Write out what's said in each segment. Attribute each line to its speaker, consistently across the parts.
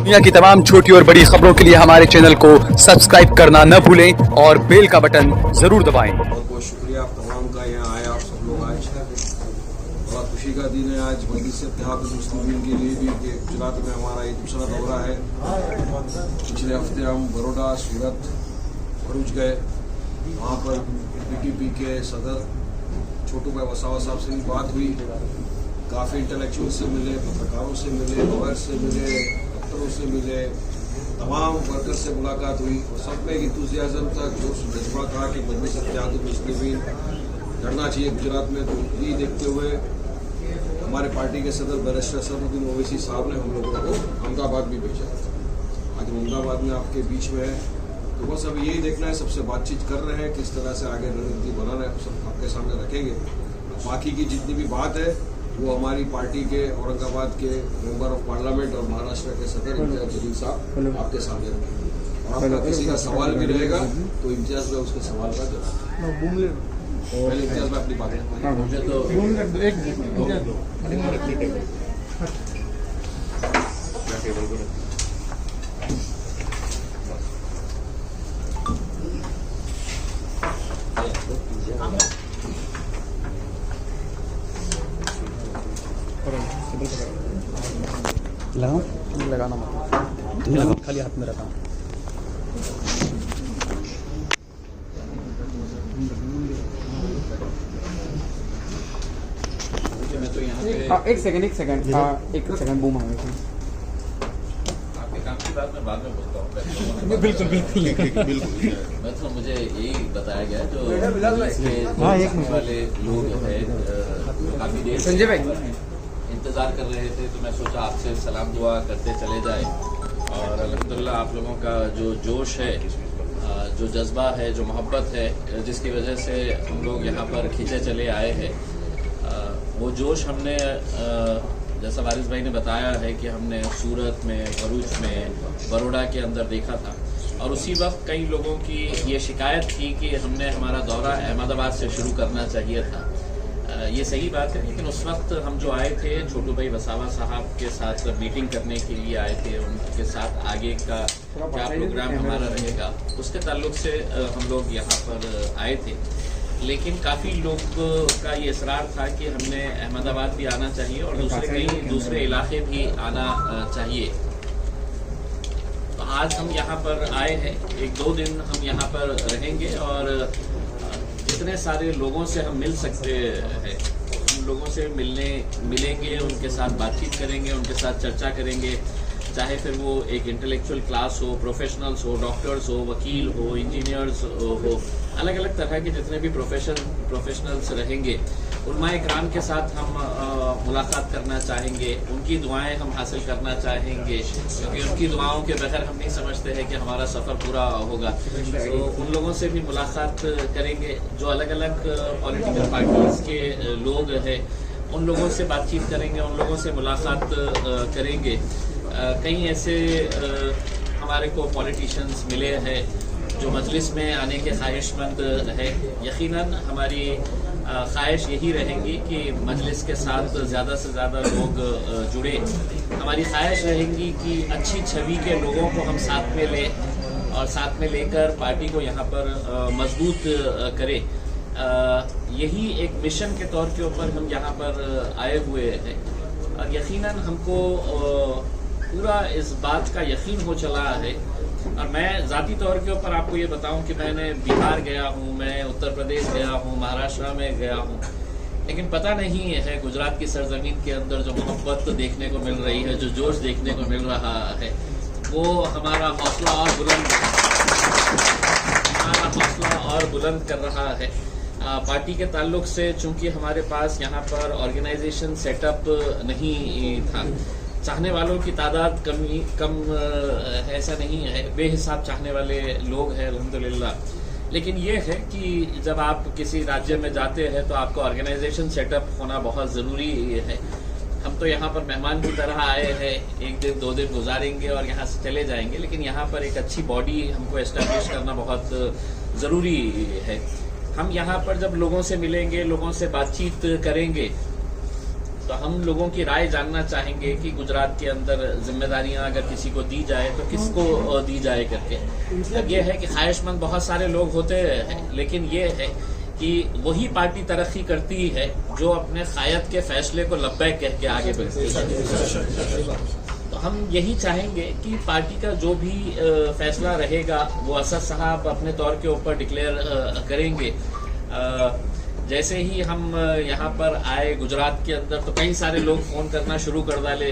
Speaker 1: दुनिया की तमाम छोटी और बड़ी खबरों के लिए हमारे चैनल को सब्सक्राइब करना न भूलें और बेल का बटन जरूर दबाएं।
Speaker 2: बहुत बहुत शुक्रिया आप तमाम का, यहाँ आए आप सब लोग आज बहुत खुशी का दिन है आज मजलिस इत्तेहादुल मुस्लिमीन के लिए भी कि गुजरात में हमारा ये दूसरा दौरा है। पिछले हफ्ते हम बड़ौदा, सूरत, भरूच गए। वहाँ पर PTP के सदर छोटू भाई वसावा साहब से भी बात हुई। काफ़ी इंटेलेक्चुअल से मिले, पत्रकारों से मिले, लॉयर्स से मिले, डॉक्टरों से मिले, तमाम वर्कर्स से मुलाकात हुई और सब में इंतुजियाज़म था, जोश जज्बा था कि मजलिस इत्तेहादुल मुस्लिमीन लड़ना चाहिए गुजरात में। तो यही देखते हुए हमारे पार्टी के सदर बैरिस्टर असदुद्दीन ओवैसी साहब ने हम लोगों को अहमदाबाद भी भेजा। आज अहमदाबाद में आपके बीच में है, तो बस अब यही देखना है, सबसे बातचीत कर रहे हैं किस तरह से आगे रणनीति बनाना है, सब आपके सामने रखेंगे। बाकी की जितनी भी बात है वो हमारी पार्टी के औरंगाबाद के मेंबर ऑफ पार्लियामेंट और महाराष्ट्र के सदर इम्तियाज जलील साहब आपके सामने रखेंगे। और आपका किसी का सवाल भी रहेगा तो इम्तियाज में उसके सवाल का जवाब पहले इम्तियाज में अपनी बातें
Speaker 1: लगाना मत, खाली हाथ में रखा। एक सेकंड बूम आ गई।
Speaker 3: आपके काम की बात मैं बाद में बोलता हूँ।
Speaker 1: बिल्कुल
Speaker 3: मैं तो मुझे यही बताया गया जो वाले लोग हैं काफी देर
Speaker 1: संजय भाई
Speaker 3: इंतजार कर रहे थे, तो मैं सोचा आपसे सलाम दुआ करते चले जाए। और अल्हम्दुलिल्लाह आप लोगों का जो जोश है, जो जज्बा है, जो मोहब्बत है, जिसकी वजह से हम लोग यहाँ पर खींचे चले आए हैं, वो जोश हमने जैसा वारिस भाई ने बताया है कि हमने सूरत में, भरूच में, बड़ौदा के अंदर देखा था। और उसी वक्त कई लोगों की ये शिकायत थी कि हमने हमारा दौरा अहमदाबाद से शुरू करना चाहिए था। ये सही बात है, लेकिन उस वक्त हम जो आए थे छोटू भाई वसावा साहब के साथ मीटिंग करने के लिए आए थे, उनके साथ आगे का क्या प्रोग्राम हमारा रहेगा उसके ताल्लुक से हम लोग यहाँ पर आए थे। लेकिन काफ़ी लोग का ये इसरार था कि हमने अहमदाबाद भी आना चाहिए और दूसरे इलाके भी आना चाहिए। तो आज हम यहाँ पर आए हैं, 1-2 दिन हम यहाँ पर रहेंगे और जितने सारे लोगों से हम मिल सकते हैं उन लोगों से मिलेंगे, उनके साथ बातचीत करेंगे, उनके साथ चर्चा करेंगे, चाहे फिर वो एक इंटेलेक्चुअल क्लास हो, प्रोफेशनल्स हो, डॉक्टर्स हो, वकील हो, इंजीनियर्स हो, अलग अलग तरह के जितने भी प्रोफेशनल्स रहेंगे उलमाए इकराम के साथ हम मुलाकात करना चाहेंगे, उनकी दुआएं हम हासिल करना चाहेंगे, क्योंकि उनकी दुआओं के बगैर हम नहीं समझते हैं कि हमारा सफ़र पूरा होगा। तो उन लोगों से भी मुलाकात करेंगे जो अलग अलग पॉलिटिकल पार्टीज़ के लोग हैं, उन लोगों से बातचीत करेंगे, उन लोगों से मुलाकात करेंगे। कई ऐसे हमारे को पॉलिटिशियंस मिले हैं जो मजलिस में आने के ख्वाहिशमंद है। यकीनन हमारी ख्वाहिश यही रहेगी कि मजलिस के साथ ज़्यादा से ज़्यादा लोग जुड़े। हमारी ख्वाहिश रहेगी कि अच्छी छवि के लोगों को हम साथ में लें और साथ में लेकर पार्टी को यहाँ पर मजबूत करें। यही एक मिशन के तौर के ऊपर हम यहाँ पर आए हुए हैं और यकीनन हमको पूरा इस बात का यकीन हो चला है। और मैं ज़ाती तौर के ऊपर आपको ये बताऊं कि मैंने बिहार गया हूं, मैं उत्तर प्रदेश गया हूं, महाराष्ट्र में गया हूं, लेकिन पता नहीं है गुजरात की सरजमीन के अंदर जो मोहब्बत देखने को मिल रही है, जो जोश देखने को मिल रहा है, वो हमारा हौसला और बुलंद कर रहा है। पार्टी के ताल्लुक से चूंकि हमारे पास यहाँ पर ऑर्गेनाइजेशन सेटअप नहीं था, चाहने वालों की तादाद कम ऐसा नहीं है, बेहिसाब चाहने वाले लोग हैं अल्हम्दुलिल्लाह। लेकिन ये है कि जब आप किसी राज्य में जाते हैं तो आपका ऑर्गेनाइजेशन सेटअप होना बहुत ज़रूरी है। हम तो यहाँ पर मेहमान की तरह आए हैं, 1 दिन 2 दिन गुजारेंगे और यहाँ से चले जाएंगे, लेकिन यहाँ पर एक अच्छी बॉडी हमको एस्टैब्लिश करना बहुत ज़रूरी है। हम यहाँ पर जब लोगों से मिलेंगे, लोगों से बातचीत करेंगे, तो हम लोगों की राय जानना चाहेंगे कि गुजरात के अंदर जिम्मेदारियां अगर किसी को दी जाए तो किसको दी जाए करके। अब ये है कि ख्वाहिशमंद बहुत सारे लोग होते हैं, लेकिन ये है कि वही पार्टी तरक्की करती है जो अपने कायद के फैसले को लब्बैक कह के आगे बढ़ती है। तो हम यही चाहेंगे कि पार्टी का जो भी फैसला रहेगा वो असद साहब अपने तौर के ऊपर डिक्लेयर करेंगे। जैसे ही हम यहाँ पर आए गुजरात के अंदर तो कई सारे लोग फोन करना शुरू कर डाले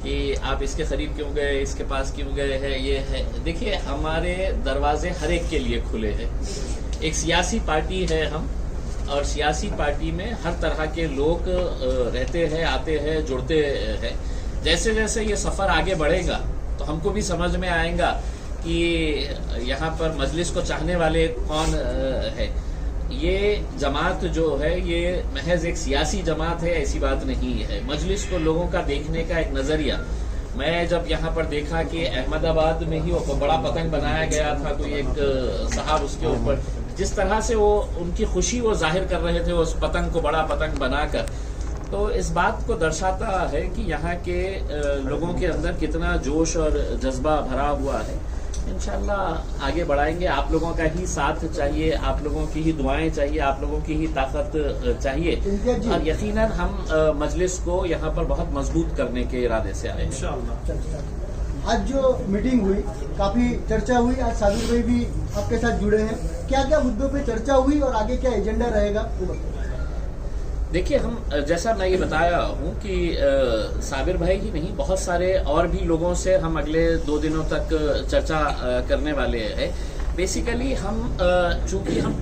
Speaker 3: कि आप इसके करीब क्यों गए, इसके पास क्यों गए हैं, ये है। देखिए, हमारे दरवाजे हर एक के लिए खुले हैं। एक सियासी पार्टी है हम, और सियासी पार्टी में हर तरह के लोग रहते हैं, आते हैं, जुड़ते हैं। जैसे जैसे ये सफर आगे बढ़ेगा तो हमको भी समझ में आएगा कि यहाँ पर मजलिस को चाहने वाले कौन है। ये जमात जो है ये महज एक सियासी जमात है, ऐसी बात नहीं है। मजलिस को लोगों का देखने का एक नजरिया, मैं जब यहाँ पर देखा कि अहमदाबाद में ही वो बड़ा पतंग बनाया गया था, कोई एक साहब उसके ऊपर जिस तरह से वो उनकी खुशी वो जाहिर कर रहे थे उस पतंग को बड़ा पतंग बनाकर, तो इस बात को दर्शाता है कि यहाँ के लोगों के अंदर कितना जोश और जज्बा भरा हुआ है। इंशाल्लाह आगे बढ़ाएंगे। आप लोगों का ही साथ चाहिए, आप लोगों की ही दुआएं चाहिए, आप लोगों की ही ताकत चाहिए, और यकीनन हम मजलिस को यहाँ पर बहुत मजबूत करने के इरादे से आए।
Speaker 4: इंशाल्लाह। आज जो मीटिंग हुई काफी चर्चा हुई, आज साबिर भाई भी आपके साथ जुड़े हैं, क्या क्या मुद्दों पे चर्चा हुई और आगे क्या एजेंडा रहेगा वो बताइए।
Speaker 3: देखिए, हम जैसा मैं ये बताया हूँ कि साबिर भाई ही नहीं, बहुत सारे और भी लोगों से हम अगले 2 दिनों तक चर्चा करने वाले हैं। बेसिकली हम चूंकि हम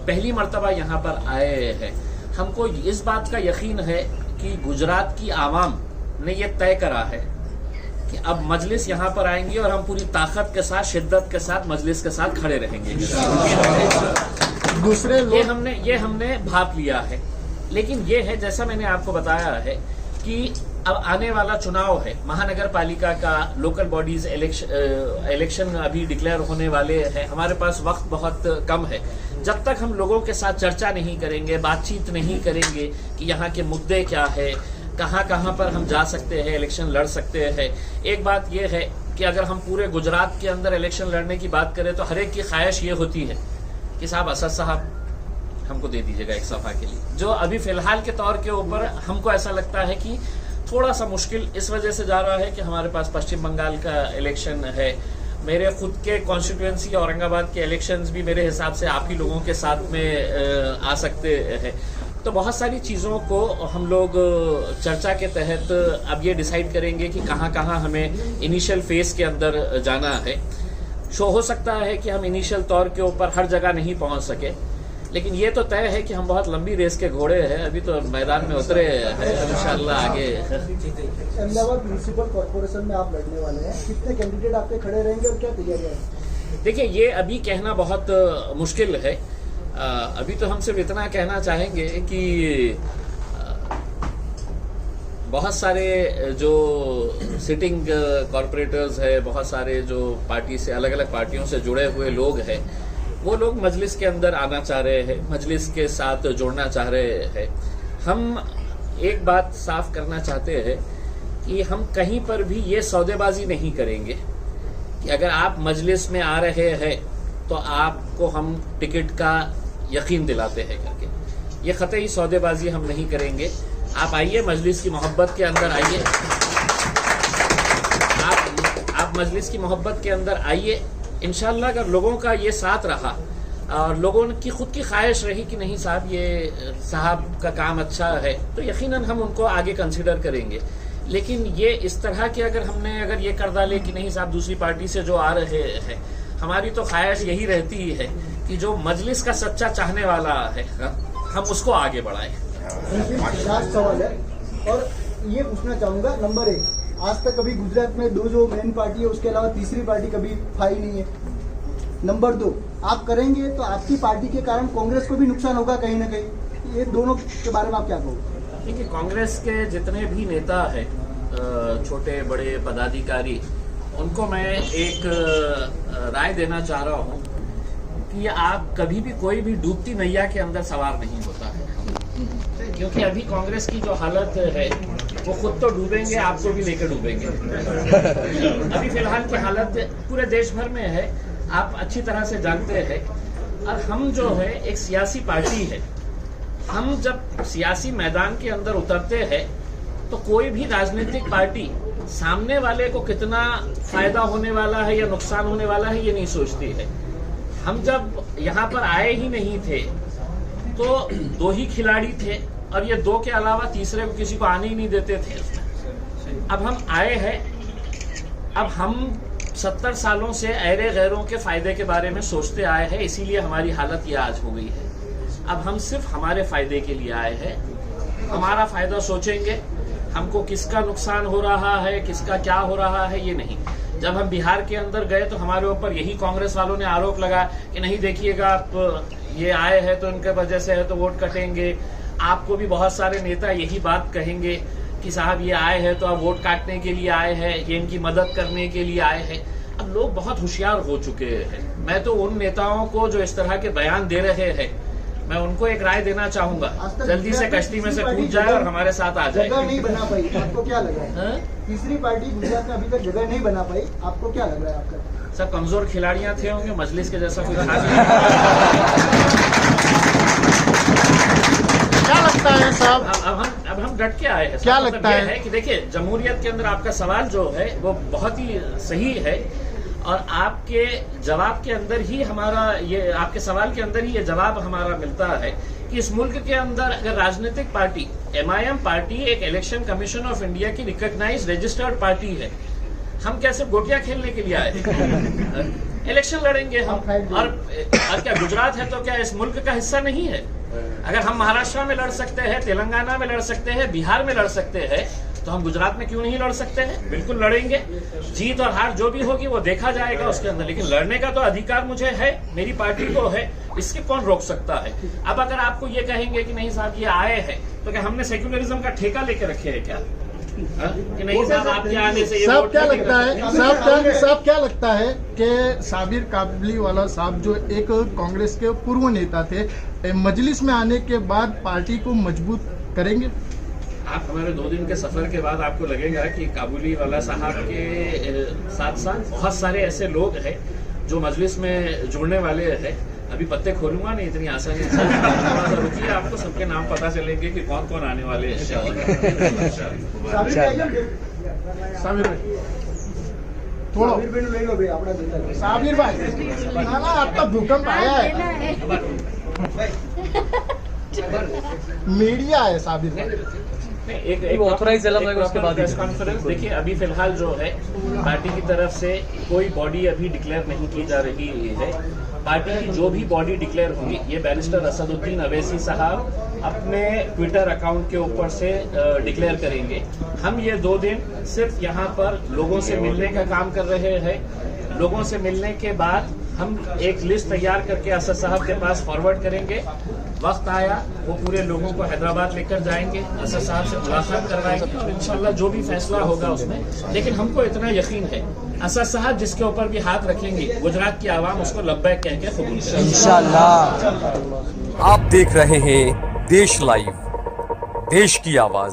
Speaker 3: पहली मर्तबा यहाँ पर आए हैं, हमको इस बात का यकीन है कि गुजरात की आवाम ने ये तय करा है कि अब मजलिस यहाँ पर आएंगी और हम पूरी ताकत के साथ, शिद्दत के साथ मजलिस के साथ खड़े रहेंगे। दूसरे ये हमने भाप लिया है। लेकिन ये है, जैसा मैंने आपको बताया है कि अब आने वाला चुनाव है, महानगर पालिका का, लोकल बॉडीज इलेक्शन अभी डिक्लेयर होने वाले हैं। हमारे पास वक्त बहुत कम है। जब तक हम लोगों के साथ चर्चा नहीं करेंगे, बातचीत नहीं करेंगे कि यहाँ के मुद्दे क्या है, कहाँ कहाँ पर हम जा सकते हैं, इलेक्शन लड़ सकते हैं। एक बात यह है कि अगर हम पूरे गुजरात के अंदर इलेक्शन लड़ने की बात करें तो हर एक की ख्वाहिश ये होती है कि साहब असद साहब हमको दे दीजिएगा एक सफा के लिए। जो अभी फिलहाल के तौर के ऊपर हमको ऐसा लगता है कि थोड़ा सा मुश्किल इस वजह से जा रहा है कि हमारे पास पश्चिम बंगाल का इलेक्शन है, मेरे खुद के कॉन्स्टिट्यूएंसी औरंगाबाद के इलेक्शंस भी मेरे हिसाब से आप ही लोगों के साथ में आ सकते हैं। तो बहुत सारी चीज़ों को हम लोग चर्चा के तहत अब ये डिसाइड करेंगे कि कहाँ कहाँ हमें इनिशियल फेज के अंदर जाना है। हो सकता है कि हम इनिशियल तौर के ऊपर हर जगह नहीं पहुँच सके, लेकिन ये तो तय है कि हम बहुत लंबी रेस के घोड़े हैं, अभी तो मैदान में उतरे हैं, इंशाल्लाह आगे।
Speaker 4: अहमदाबाद म्युनिसिपल कॉर्पोरेशन में आप लड़ने वाले हैं, कितने कैंडिडेट आपके खड़े रहेंगे और क्या तैयारियां हैं?
Speaker 3: देखिए, ये अभी कहना बहुत मुश्किल है। अभी तो हम सिर्फ इतना कहना चाहेंगे कि बहुत सारे जो सिटिंग कॉर्पोरेटर्स है, बहुत सारे जो पार्टी से, अलग अलग पार्टियों से जुड़े हुए लोग हैं, वो लोग मजलिस के अंदर आना चाह रहे हैं, मजलिस के साथ जुड़ना चाह रहे हैं। हम एक बात साफ करना चाहते हैं कि हम कहीं पर भी ये सौदेबाजी नहीं करेंगे कि अगर आप मजलिस में आ रहे हैं तो आपको हम टिकट का यकीन दिलाते हैं करके। ये कतई सौदेबाजी हम नहीं करेंगे। आप आइए, मजलिस की मोहब्बत के अंदर आइए, आप मजलिस की मोहब्बत के अंदर आइए। इंशाल्लाह अगर लोगों का ये साथ रहा और लोगों की खुद की ख्वाहिश रही कि नहीं साहब ये साहब का काम अच्छा है, तो यकीनन हम उनको आगे कंसिडर करेंगे। लेकिन ये इस तरह के अगर ये कर डाले कि नहीं साहब दूसरी पार्टी से जो आ रहे हैं, हमारी तो ख्वाहिश यही रहती है कि जो मजलिस का सच्चा चाहने वाला है हम उसको आगे बढ़ाएं।
Speaker 4: लास्ट सवाल है और ये पूछना चाहूंगा, नंबर 1, आज तक कभी गुजरात में 2 जो मेन पार्टी है उसके अलावा तीसरी पार्टी कभी फाई नहीं है। नंबर 2, आप करेंगे तो आपकी पार्टी के कारण कांग्रेस को भी नुकसान होगा कहीं ना कहीं। ये दोनों के बारे में आप क्या कहोगे?
Speaker 3: देखिए, कांग्रेस के जितने भी नेता हैं, छोटे बड़े पदाधिकारी, उनको मैं एक राय देना चाह रहा हूँ कि आप कभी भी कोई भी डूबती नैया के अंदर सवार नहीं होता है। क्योंकि अभी कांग्रेस की जो हालत है वो खुद तो डूबेंगे, आपको भी लेकर डूबेंगे। अभी फिलहाल की हालत पूरे देश भर में है, आप अच्छी तरह से जानते हैं। और हम जो है एक सियासी पार्टी है, हम जब सियासी मैदान के अंदर उतरते हैं तो कोई भी राजनीतिक पार्टी सामने वाले को कितना फायदा होने वाला है या नुकसान होने वाला है ये नहीं सोचती है। हम जब यहाँ पर आए ही नहीं थे तो 2 ही खिलाड़ी थे और ये 2 के अलावा तीसरे को किसी को आने ही नहीं देते थे। अब हम आए हैं, अब हम 70 सालों से ऐरे गैरों के फायदे के बारे में सोचते आए हैं, इसीलिए हमारी हालत ये आज हो गई है। अब हम सिर्फ हमारे फायदे के लिए आए हैं, हमारा फायदा सोचेंगे, हमको किसका नुकसान हो रहा है, किसका क्या हो रहा है ये नहीं। जब हम बिहार के अंदर गए तो हमारे ऊपर यही कांग्रेस वालों ने आरोप लगाया कि नहीं देखिएगा आप ये आए हैं तो इनके वजह से है तो वोट कटेंगे। आपको भी बहुत सारे नेता यही बात कहेंगे कि साहब ये आए हैं तो आप वोट काटने के लिए आए हैं, ये इनकी मदद करने के लिए आए हैं। अब लोग बहुत होशियार हो चुके हैं। मैं तो उन नेताओं को जो इस तरह के बयान दे रहे हैं, मैं उनको एक राय देना चाहूंगा, जल्दी से कश्ती में से कूद जाए और हमारे साथ आ जाए।
Speaker 4: जगह नहीं बना पाई, आपको क्या लग रहा है? तीसरी पार्टी गुजरात में अभी तक जगह नहीं बना पाई, आपको क्या लग रहा है? आपका
Speaker 3: सब कमजोर खिलाड़ियां थे होंगे, मजलिस के जैसा कोई खास नहीं।
Speaker 5: क्या लगता है साहब?
Speaker 3: अब हम डट के आए हैं।
Speaker 5: क्या लगता है
Speaker 3: कि देखिए जमहूरियत के अंदर आपका सवाल जो है वो बहुत ही सही है और आपके जवाब के अंदर ही हमारा ये, आपके सवाल के अंदर ही ये जवाब हमारा मिलता है कि इस मुल्क के अंदर अगर राजनीतिक पार्टी MIM पार्टी एक इलेक्शन कमीशन ऑफ इंडिया की रिकॉग्नाइज रजिस्टर्ड पार्टी है, हम क्या सिर्फ गोटियां खेलने के लिए आए? इलेक्शन लड़ेंगे हम। और क्या गुजरात है तो क्या इस मुल्क का हिस्सा नहीं है? अगर हम महाराष्ट्र में लड़ सकते हैं, तेलंगाना में लड़ सकते हैं, बिहार में लड़ सकते हैं, तो हम गुजरात में क्यों नहीं लड़ सकते हैं? बिल्कुल लड़ेंगे। जीत और हार जो भी होगी वो देखा जाएगा उसके अंदर, लेकिन लड़ने का तो अधिकार मुझे है, मेरी पार्टी को है, इसके कौन रोक सकता है? अब अगर आपको ये कहेंगे कि नहीं साहब ये आए हैं तो क्या हमने सेक्युलरिज्म का ठेका लेके रखे है क्या? कि नहीं साहब आपके आने से ये
Speaker 5: साहब क्या लगता है, साहब क्या लगता है कि साबिर काबलीवाला साहब जो एक कांग्रेस के पूर्व नेता थे, मजलिस में आने के बाद पार्टी को मजबूत करेंगे?
Speaker 3: आप हमारे 2 दिन के सफर के बाद आपको लगेगा कि काबुलीवाला साहब के साथ साथ बहुत सारे ऐसे लोग हैं जो मजलिस में जुड़ने वाले हैं। अभी पत्ते खोलूंगा नहीं इतनी आसानी से, रुकिए आपको सबके नाम पता चलेंगे कि कौन कौन आने वाले हैं।
Speaker 5: साबिर भाई ना आपका भूकंप आया है, मीडिया है साबिर भाई।
Speaker 3: एक ऑथराइज उसके बाद प्रेस कॉन्फ्रेंस देखिए, अभी फिलहाल जो है पार्टी की तरफ से कोई बॉडी अभी डिक्लेयर नहीं की जा रही है। पार्टी की जो भी बॉडी डिक्लेयर होगी ये बैरिस्टर असदुद्दीन अवैसी साहब अपने ट्विटर अकाउंट के ऊपर से डिक्लेयर करेंगे। हम ये 2 दिन सिर्फ यहाँ पर लोगों से मिलने का काम कर रहे हैं। लोगों से मिलने के बाद हम एक लिस्ट तैयार करके असद साहब के पास फॉरवर्ड करेंगे। वक्त आया वो पूरे लोगों को हैदराबाद लेकर जाएंगे, असद साहब से मुलाकात करवाएंगे और इंशाल्लाह जो भी फैसला होगा उसमें। लेकिन हमको इतना यकीन है असद साहब जिसके ऊपर भी हाथ रखेंगे गुजरात की आवाम उसको लब्बैक कह के कबूल करेगी
Speaker 1: इंशाल्लाह। आप देश लाइव, देश की आवाज।